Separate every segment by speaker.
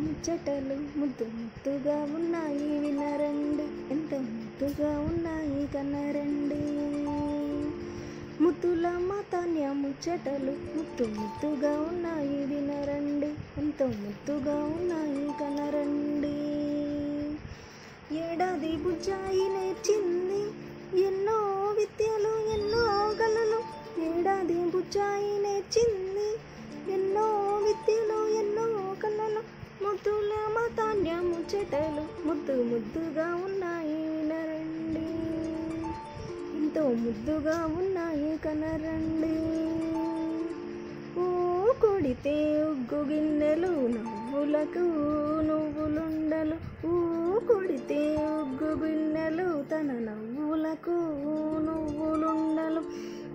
Speaker 1: ముచ్చటలు ముద్దు ముద్దుగా ఉన్నాయి వినరండి, ఎంతో ముద్దుగా ఉన్నాయి కనరండి. ముద్దుల మాతాన్య ముచ్చటలు ముద్దు ముద్దుగా ఉన్నాయి వినరండి, ఎంతో ముద్దుగా ఉన్నాయి కనరండి. ఏడాది బుజ్జాయి నేర్చింది ఎన్నో విద్యలు ఎన్నో కళలు, ఏడాది బుజ్జాయి నేర్చింది ఎన్నో విద్యలు ఎన్నో కళలు. ముద్దుల మాతాన్య ముచ్చటలు ముద్దు ముద్దుగా ఉన్నాయి వినరండి, ఎంతో ముద్దుగా ఉన్నాయి కనరండి. ఓ కొడితే ఉగ్గు గిన్నెలు నవ్వులకు నువ్వులుండలు, ఓ కొడితే ఉగ్గు గిన్నెలు తన నవ్వులకు నువ్వులుండలు.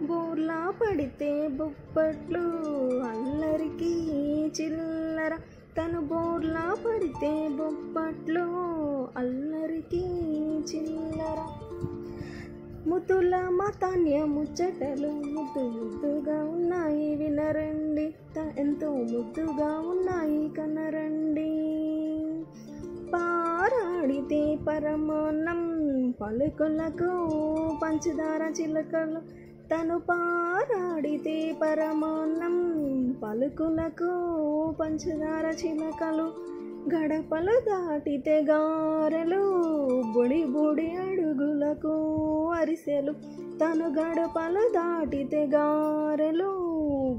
Speaker 1: బోర్లా పడితే బొప్పట్లు అల్లరికి చిల్లర, తను బోర్లా పడితే బొప్పట్లు అల్లరికి చిల్లర. ముద్దుల మాతాన్య ముచ్చటలు ముద్దు ముద్దుగా ఉన్నాయి వినరండి, ఎంతో ముద్దుగా ఉన్నాయి కనరండి. పారాడితే పరమాన్నం పలుకులకు పంచదార చిలకలు, తను పారాడితే పరమాన్నం పలుకులకు పంచదార చిలకలు. గడపలు దాటితే గారెలు బుడి బుడి అడుగులకు అరిసెలు, తను గడపలు దాటితే గారెలు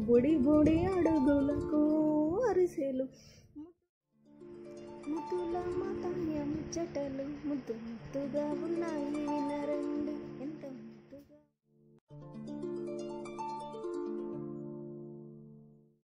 Speaker 1: బుడి బుడి అడుగులకు అరిసెలు. ముద్దుల మాతాన్య ముచ్చటలు ముద్దు ముద్దుగా ఉన్నాయి వినరండి, ఎంతో ముద్దుగా.